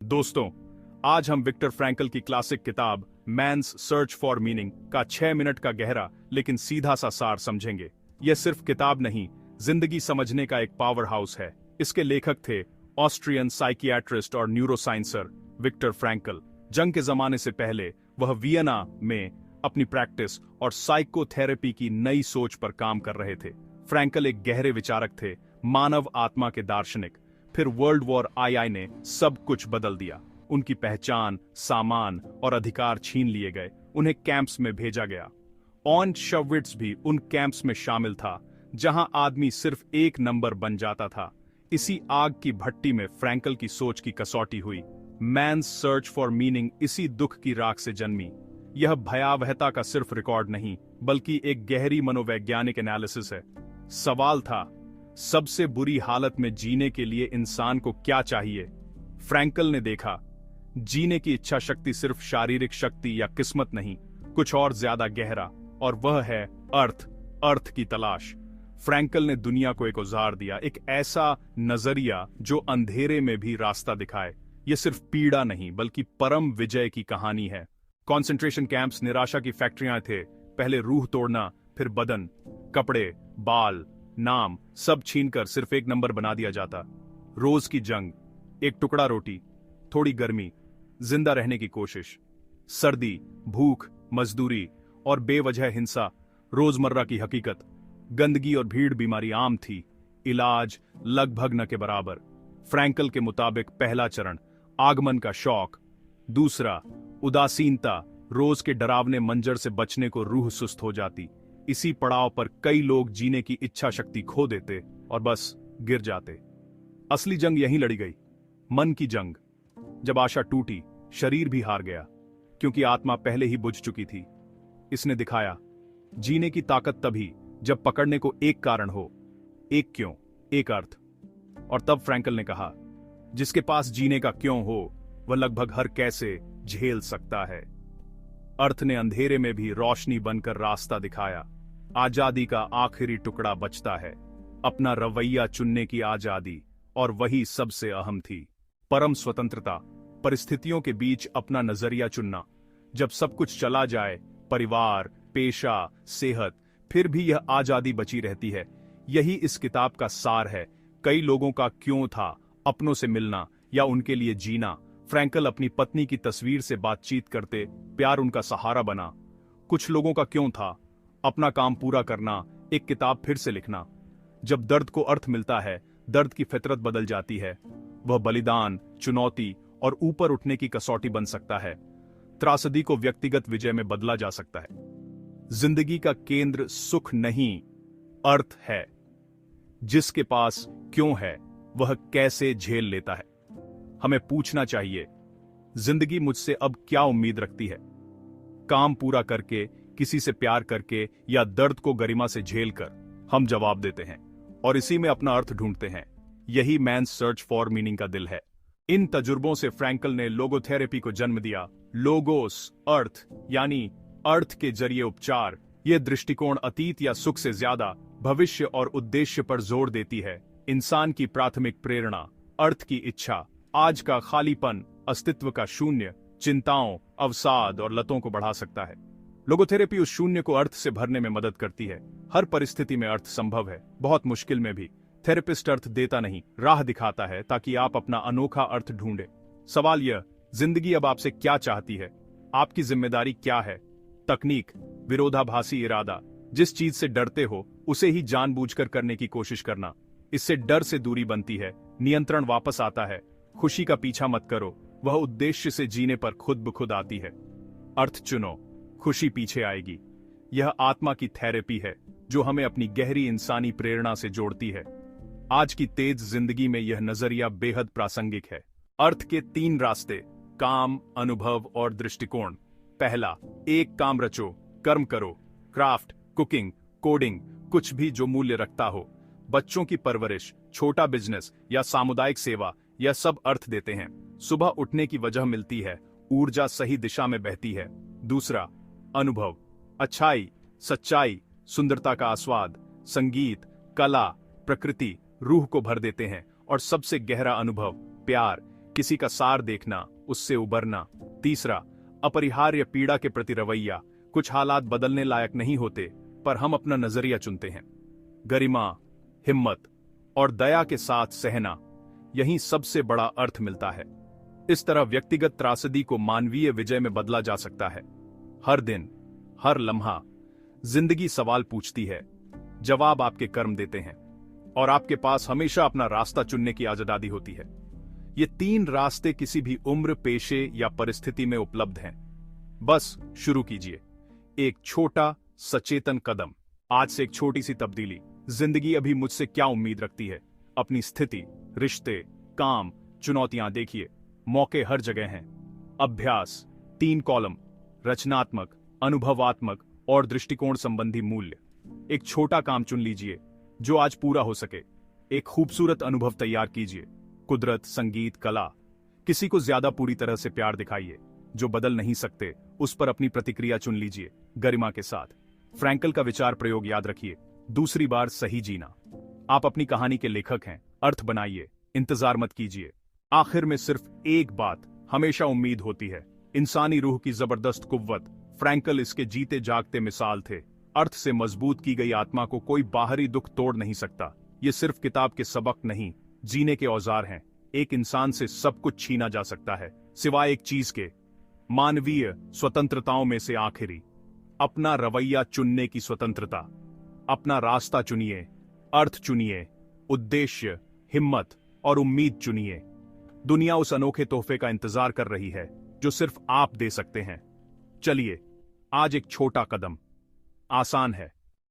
दोस्तों, आज हम विक्टर फ्रैंकल की क्लासिक किताब मैन्स सर्च फॉर मीनिंग का 6 मिनट का गहरा लेकिन सीधा सा सार समझेंगे। यह सिर्फ किताब नहीं, जिंदगी समझने का एक पावर हाउस है। इसके लेखक थे ऑस्ट्रियन साइकियाट्रिस्ट और न्यूरोसाइंसर विक्टर फ्रैंकल। जंग के जमाने से पहले वह वियना में अपनी प्रैक्टिस और साइकोथेरेपी की नई सोच पर काम कर रहे थे। फ्रैंकल एक गहरे विचारक थे, मानव आत्मा के दार्शनिक। फिर वर्ल्ड वॉर आई ने सब कुछ बदल दिया। उनकी पहचान, सामान और अधिकार छीन लिए गए। उन्हें कैंप्स में भेजा गया। ऑशविट्ज़ भी उन कैंप्स में शामिल था, जहां आदमी सिर्फ एक नंबर बन जाता था। इसी आग की भट्टी में फ्रैंकल की सोच की कसौटी हुई। मैन्स सर्च फॉर मीनिंग इसी दुख की राख से जन्मी। यह भयावहता का सिर्फ रिकॉर्ड नहीं, बल्कि एक गहरी मनोवैज्ञानिक एनालिसिस है। सवाल था, सबसे बुरी हालत में जीने के लिए इंसान को क्या चाहिए? फ्रैंकल ने देखा, जीने की इच्छा शक्ति सिर्फ शारीरिक शक्ति या किस्मत नहीं, कुछ और ज्यादा गहरा, और वह है अर्थ की तलाश। फ्रैंकल ने दुनिया को एक औजार दिया, एक ऐसा नजरिया जो अंधेरे में भी रास्ता दिखाए। यह सिर्फ पीड़ा नहीं, बल्कि परम विजय की कहानी है। कॉन्सेंट्रेशन कैंप्स निराशा की फैक्ट्रियां थे। पहले रूह तोड़ना, फिर बदन, कपड़े, बाल, नाम सब छीनकर सिर्फ एक नंबर बना दिया जाता। रोज की जंग, एक टुकड़ा रोटी, थोड़ी गर्मी, जिंदा रहने की कोशिश। सर्दी, भूख, मजदूरी और बेवजह हिंसा रोजमर्रा की हकीकत। गंदगी और भीड़ बीमारी आम थी, इलाज लगभग न के बराबर। फ्रैंकल के मुताबिक पहला चरण आगमन का शौक, दूसरा उदासीनता, रोज के डरावने मंजर से बचने को रूह सुस्त हो जाती। इसी पड़ाव पर कई लोग जीने की इच्छा शक्ति खो देते और बस गिर जाते। असली जंग यहीं लड़ी गई, मन की जंग। जब आशा टूटी, शरीर भी हार गया, क्योंकि आत्मा पहले ही बुझ चुकी थी। इसने दिखाया, जीने की ताकत तभी जब पकड़ने को एक कारण हो, एक क्यों, एक अर्थ। और तब फ्रैंकल ने कहा, जिसके पास जीने का क्यों हो, वह लगभग हर कैसे झेल सकता है। अर्थ ने अंधेरे में भी रोशनी बनकर रास्ता दिखाया। आजादी का आखिरी टुकड़ा बचता है, अपना रवैया चुनने की आजादी, और वही सबसे अहम थी। परम स्वतंत्रता, परिस्थितियों के बीच अपना नजरिया चुनना। जब सब कुछ चला जाए, परिवार, पेशा, सेहत, फिर भी यह आजादी बची रहती है। यही इस किताब का सार है। कई लोगों का क्यों था अपनों से मिलना या उनके लिए जीना। फ्रैंकल अपनी पत्नी की तस्वीर से बातचीत करते, प्यार उनका सहारा बना। कुछ लोगों का क्यों था अपना काम पूरा करना, एक किताब फिर से लिखना। जब दर्द को अर्थ मिलता है, दर्द की फितरत बदल जाती है। वह बलिदान, चुनौती और ऊपर उठने की कसौटी बन सकता है। त्रासदी को व्यक्तिगत विजय में बदला जा सकता है। जिंदगी का केंद्र सुख नहीं, अर्थ है। जिसके पास क्यों है, वह कैसे झेल लेता है। हमें पूछना चाहिए, जिंदगी मुझसे अब क्या उम्मीद रखती है? काम पूरा करके, किसी से प्यार करके, या दर्द को गरिमा से झेलकर? हम जवाब देते हैं और इसी में अपना अर्थ ढूंढते हैं। यही मैन्स सर्च फॉर मीनिंग का दिल है। इन तजुर्बों से फ्रैंकल ने लोगोथेरेपी को जन्म दिया। लोगोस, अर्थ, यानी अर्थ के जरिए उपचार। यह दृष्टिकोण अतीत या सुख से ज्यादा भविष्य और उद्देश्य पर जोर देती है। इंसान की प्राथमिक प्रेरणा, अर्थ की इच्छा, आज का खालीपन, अस्तित्व का शून्य, चिंताओं, अवसाद और लतों को बढ़ा सकता है। लोगोथेरेपी उस शून्य को अर्थ से भरने में मदद करती है। हर परिस्थिति में अर्थ संभव है, बहुत मुश्किल में भी। थेरेपिस्ट अर्थ देता नहीं, राह दिखाता है, ताकि आप अपना अनोखा अर्थ ढूंढे। सवाल यह, जिंदगी अब आपसे क्या चाहती है? आपकी जिम्मेदारी क्या है? तकनीक, विरोधाभासी इरादा, जिस चीज से डरते हो उसे ही जानबूझकर करने की कोशिश करना। इससे डर से दूरी बनती है, नियंत्रण वापस आता है। खुशी का पीछा मत करो, वह उद्देश्य से जीने पर खुद ब खुद आती है। अर्थ चुनो, खुशी पीछे आएगी। यह आत्मा की थेरेपी है, जो हमें अपनी गहरी इंसानी प्रेरणा से जोड़ती है। आज की तेज जिंदगी में यह नजरिया बेहद प्रासंगिक है। अर्थ के 3 रास्ते, काम, अनुभव और दृष्टिकोण। पहला, एक काम रचो, कर्म करो। क्राफ्ट, कुकिंग, कोडिंग, कुछ भी जो मूल्य रखता हो। बच्चों की परवरिश, छोटा बिजनेस या सामुदायिक सेवा, यह सब अर्थ देते हैं। सुबह उठने की वजह मिलती है, ऊर्जा सही दिशा में बहती है। दूसरा, अनुभव, अच्छाई, सच्चाई, सुंदरता का आस्वाद, संगीत, कला, प्रकृति रूह को भर देते हैं। और सबसे गहरा अनुभव, प्यार, किसी का सार देखना, उससे उबरना। तीसरा, अपरिहार्य पीड़ा के प्रति रवैया। कुछ हालात बदलने लायक नहीं होते, पर हम अपना नजरिया चुनते हैं। गरिमा, हिम्मत और दया के साथ सहना, यहीं सबसे बड़ा अर्थ मिलता है। इस तरह व्यक्तिगत त्रासदी को मानवीय विजय में बदला जा सकता है। हर दिन, हर लम्हा जिंदगी सवाल पूछती है, जवाब आपके कर्म देते हैं, और आपके पास हमेशा अपना रास्ता चुनने की आजादी होती है। ये 3 रास्ते किसी भी उम्र, पेशे या परिस्थिति में उपलब्ध हैं। बस शुरू कीजिए एक छोटा सचेतन कदम। आज से एक छोटी सी तब्दीली। जिंदगी अभी मुझसे क्या उम्मीद रखती है? अपनी स्थिति, रिश्ते, काम, चुनौतियां देखिए। मौके हर जगह हैं। अभ्यास 3 कॉलम, रचनात्मक, अनुभवात्मक और दृष्टिकोण संबंधी मूल्य। एक छोटा काम चुन लीजिए जो आज पूरा हो सके। एक खूबसूरत अनुभव तैयार कीजिए, कुदरत, संगीत, कला। किसी को ज्यादा पूरी तरह से प्यार दिखाइए। जो बदल नहीं सकते उस पर अपनी प्रतिक्रिया चुन लीजिए, गरिमा के साथ। फ्रैंकल का विचार प्रयोग याद रखिए, दूसरी बार सही जीना। आप अपनी कहानी के लेखक हैं, अर्थ बनाइए, इंतजार मत कीजिए। आखिर में सिर्फ एक बात हमेशा उम्मीद होती है, इंसानी रूह की जबरदस्त कुव्वत। फ्रैंकल इसके जीते जागते मिसाल थे। अर्थ से मजबूत की गई आत्मा को कोई बाहरी दुख तोड़ नहीं सकता। ये सिर्फ किताब के सबक नहीं, जीने के औजार हैं। एक इंसान से सब कुछ छीना जा सकता है, सिवाय एक चीज के, मानवीय स्वतंत्रताओं में से आखिरी, अपना रवैया चुनने की स्वतंत्रता। अपना रास्ता चुनिए, अर्थ चुनिए, उद्देश्य, हिम्मत और उम्मीद चुनिए। दुनिया उस अनोखे तोहफे का इंतजार कर रही है जो सिर्फ आप दे सकते हैं। चलिए, आज एक छोटा कदम, आसान है